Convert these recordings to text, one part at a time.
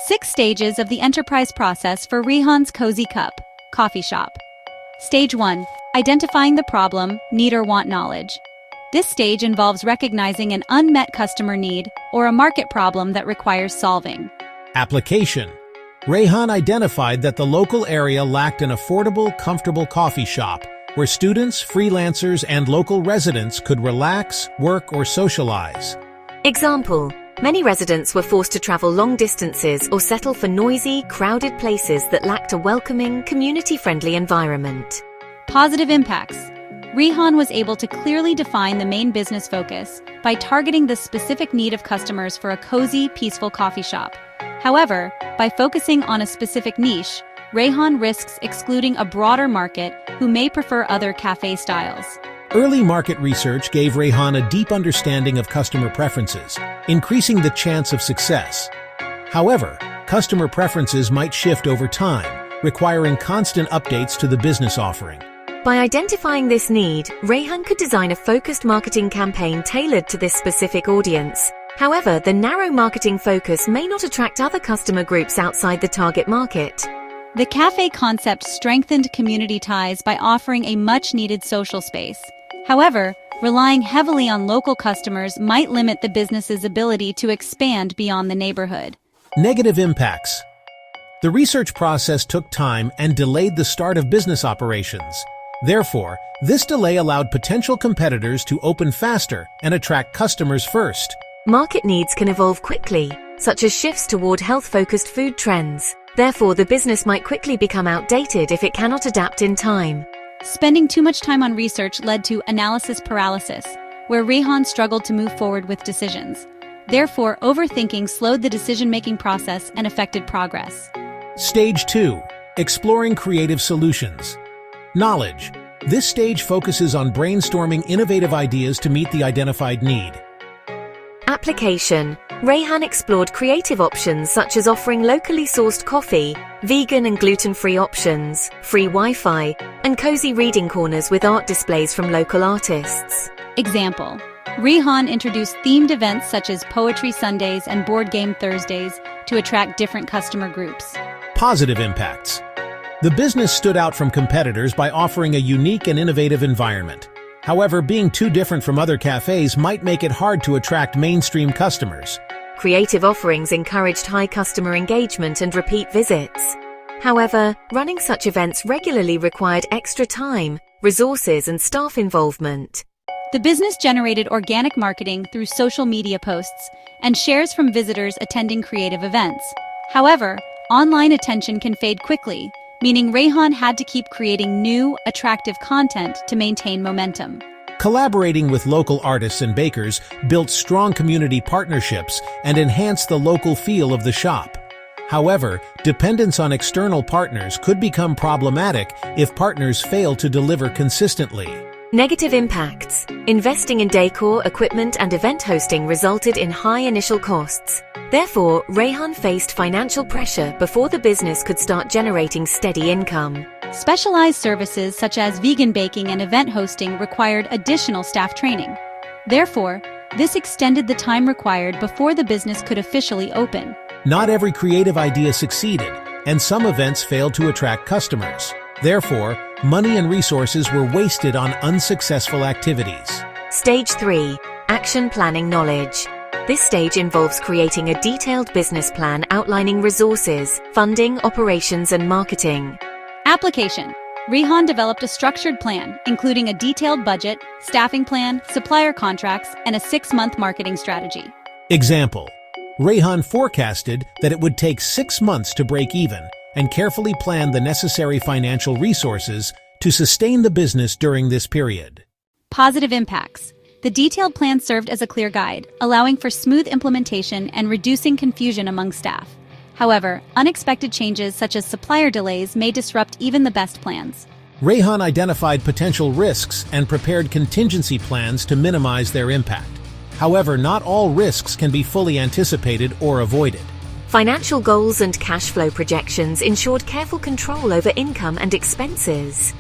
6 stages of the enterprise process for Rehan's Cozy Cup coffee shop. Stage 1. Identifying the problem, need or want knowledge. This stage involves recognizing an unmet customer need or a market problem that requires solving. Application. Rehan identified that the local area lacked an affordable, comfortable coffee shop where students, freelancers, and local residents could relax, work, or socialize. Example: many residents were forced to travel long distances or settle for noisy, crowded places that lacked a welcoming, community-friendly environment. Positive impacts. Rehan was able to clearly define the main business focus by targeting the specific need of customers for a cozy, peaceful coffee shop. However, by focusing on a specific niche, Rehan risks excluding a broader market who may prefer other cafe styles. Early market research gave Rehan a deep understanding of customer preferences, increasing the chance of success. However, customer preferences might shift over time, requiring constant updates to the business offering. By identifying this need, Rehan could design a focused marketing campaign tailored to this specific audience. However, the narrow marketing focus may not attract other customer groups outside the target market. The cafe concept strengthened community ties by offering a much-needed social space. However, relying heavily on local customers might limit the business's ability to expand beyond the neighborhood. Negative impacts. The research process took time and delayed the start of business operations. Therefore, this delay allowed potential competitors to open faster and attract customers first. Market needs can evolve quickly, such as shifts toward health-focused food trends. Therefore, the business might quickly become outdated if it cannot adapt in time. Spending too much time on research led to analysis paralysis, where Rehan struggled to move forward with decisions. Therefore, overthinking slowed the decision-making process and affected progress. Stage 2. Exploring creative solutions. Knowledge. This stage focuses on brainstorming innovative ideas to meet the identified need. Application. Rehan explored creative options such as offering locally sourced coffee, vegan and gluten-free options, free Wi-Fi, and cozy reading corners with art displays from local artists. Example: Rehan introduced themed events such as Poetry Sundays and Board Game Thursdays to attract different customer groups. Positive impacts. The business stood out from competitors by offering a unique and innovative environment. However, being too different from other cafes might make it hard to attract mainstream customers. Creative offerings encouraged high customer engagement and repeat visits. However, running such events regularly required extra time, resources, and staff involvement. The business generated organic marketing through social media posts and shares from visitors attending creative events. However, online attention can fade quickly, meaning Rehan had to keep creating new, attractive content to maintain momentum. Collaborating with local artists and bakers built strong community partnerships and enhanced the local feel of the shop. However, dependence on external partners could become problematic if partners fail to deliver consistently. Negative impacts. Investing in decor, equipment, and event hosting resulted in high initial costs. Therefore, Rehan faced financial pressure before the business could start generating steady income. Specialized services such as vegan baking and event hosting required additional staff training. Therefore, this extended the time required before the business could officially open. Not every creative idea succeeded, and some events failed to attract customers. Therefore, money and resources were wasted on unsuccessful activities. Stage 3. Action planning knowledge. This stage involves creating a detailed business plan outlining resources, funding, operations, and marketing. Application. Rehan developed a structured plan, including a detailed budget, staffing plan, supplier contracts, and a 6-month marketing strategy. Example: Rehan forecasted that it would take 6 months to break even and carefully planned the necessary financial resources to sustain the business during this period. Positive impacts. The detailed plan served as a clear guide, allowing for smooth implementation and reducing confusion among staff. However, unexpected changes such as supplier delays may disrupt even the best plans. Rehan identified potential risks and prepared contingency plans to minimize their impact. However, not all risks can be fully anticipated or avoided. Financial goals and cash flow projections ensured careful control over income and expenses.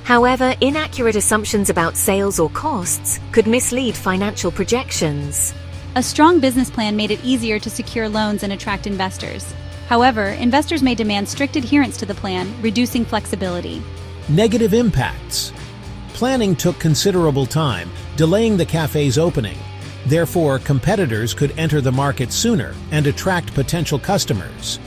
However, inaccurate assumptions about sales or costs could mislead financial projections. A strong business plan made it easier to secure loans and attract investors. However, investors may demand strict adherence to the plan, reducing flexibility. Negative impacts. Planning took considerable time, delaying the cafe's opening. Therefore, competitors could enter the market sooner and attract potential customers.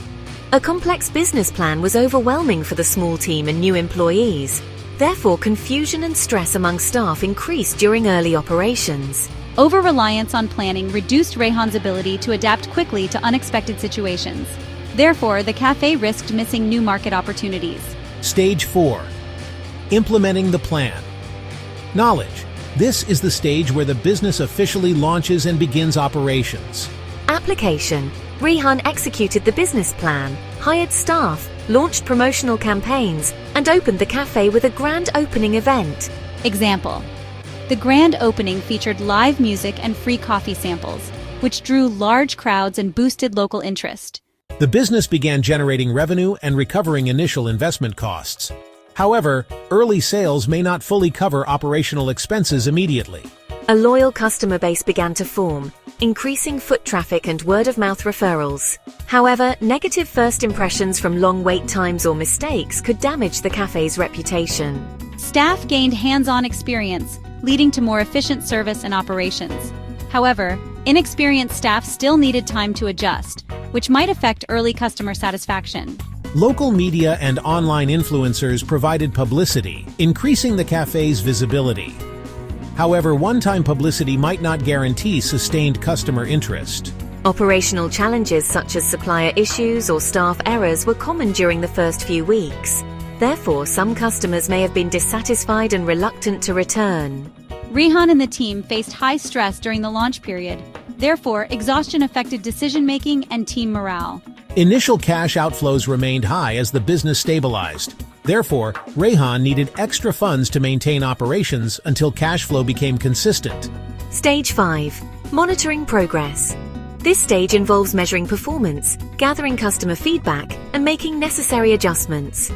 A complex business plan was overwhelming for the small team and new employees. Therefore, confusion and stress among staff increased during early operations. Over-reliance on planning reduced Rayhan's ability to adapt quickly to unexpected situations. Therefore, the cafe risked missing new market opportunities. Stage 4. Implementing the plan. Knowledge. This is the stage where the business officially launches and begins operations. Application. Rayhan executed the business plan, hired staff, launched promotional campaigns, and opened the cafe with a grand opening event. Example. The grand opening featured live music and free coffee samples, which drew large crowds and boosted local interest. The business began generating revenue and recovering initial investment costs. However, early sales may not fully cover operational expenses immediately. A loyal customer base began to form, increasing foot traffic and word-of-mouth referrals. However, negative first impressions from long wait times or mistakes could damage the cafe's reputation. Staff gained hands-on experience, leading to more efficient service and operations. However, inexperienced staff still needed time to adjust, which might affect early customer satisfaction. Local media and online influencers provided publicity, increasing the cafe's visibility. However, one-time publicity might not guarantee sustained customer interest. Operational challenges such as supplier issues or staff errors were common during the first few weeks. Therefore, some customers may have been dissatisfied and reluctant to return. Rayhan and the team faced high stress during the launch period. Therefore, exhaustion affected decision-making and team morale. Initial cash outflows remained high as the business stabilized. Therefore, Rayhan needed extra funds to maintain operations until cash flow became consistent. Stage 5. Monitoring progress. This stage involves measuring performance, gathering customer feedback, and making necessary adjustments.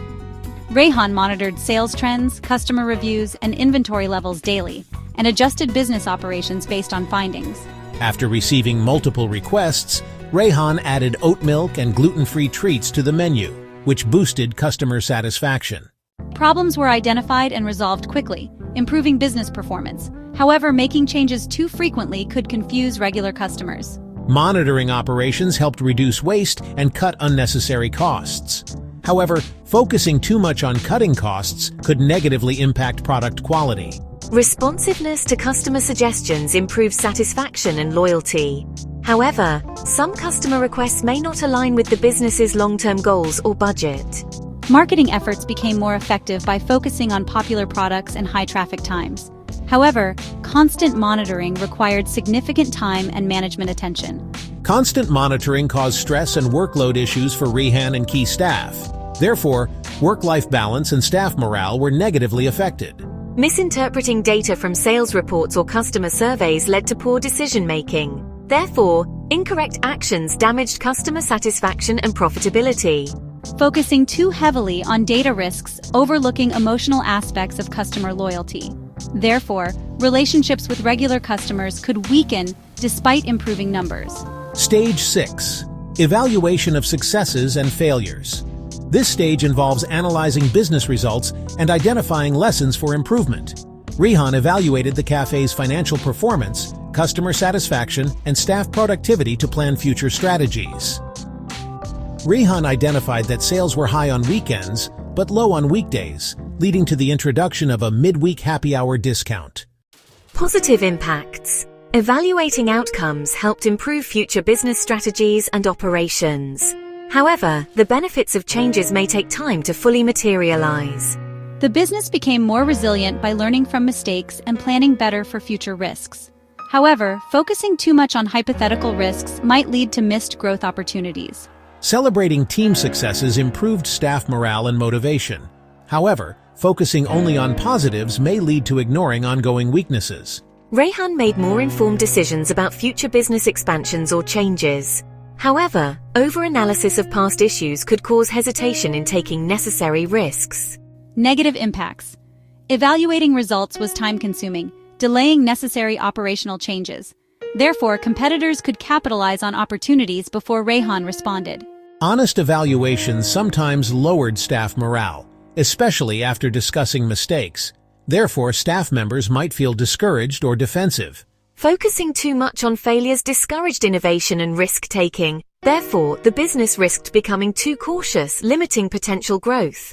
Rayhan monitored sales trends, customer reviews, and inventory levels daily, and adjusted business operations based on findings. After receiving multiple requests, Rayhan added oat milk and gluten-free treats to the menu, which boosted customer satisfaction. Problems were identified and resolved quickly, improving business performance. However, making changes too frequently could confuse regular customers. Monitoring operations helped reduce waste and cut unnecessary costs. However, focusing too much on cutting costs could negatively impact product quality. Responsiveness to customer suggestions improves satisfaction and loyalty. However, some customer requests may not align with the business's long-term goals or budget. Marketing efforts became more effective by focusing on popular products and high traffic times. However, constant monitoring required significant time and management attention. Constant monitoring caused stress and workload issues for Rayhan and key staff. Therefore, work-life balance and staff morale were negatively affected. Misinterpreting data from sales reports or customer surveys led to poor decision-making. Therefore, incorrect actions damaged customer satisfaction and profitability. Focusing too heavily on data risks, overlooking emotional aspects of customer loyalty. Therefore, relationships with regular customers could weaken despite improving numbers. Stage 6. Evaluation of successes and failures. This stage involves analyzing business results and identifying lessons for improvement. Rayhan evaluated the cafe's financial performance, customer satisfaction, and staff productivity to plan future strategies. Rayhan identified that sales were high on weekends, but low on weekdays, leading to the introduction of a midweek happy hour discount. Positive impacts. Evaluating outcomes helped improve future business strategies and operations. However, the benefits of changes may take time to fully materialize. The business became more resilient by learning from mistakes and planning better for future risks. However, focusing too much on hypothetical risks might lead to missed growth opportunities. Celebrating team successes improved staff morale and motivation. However, focusing only on positives may lead to ignoring ongoing weaknesses. Rayhan made more informed decisions about future business expansions or changes. However, over-analysis of past issues could cause hesitation in taking necessary risks. Negative impacts. Evaluating results was time-consuming, delaying necessary operational changes. Therefore, competitors could capitalize on opportunities before Rayhan responded. Honest evaluations sometimes lowered staff morale, especially after discussing mistakes. Therefore, staff members might feel discouraged or defensive. Focusing too much on failures discouraged innovation and risk-taking. Therefore, the business risked becoming too cautious, limiting potential growth.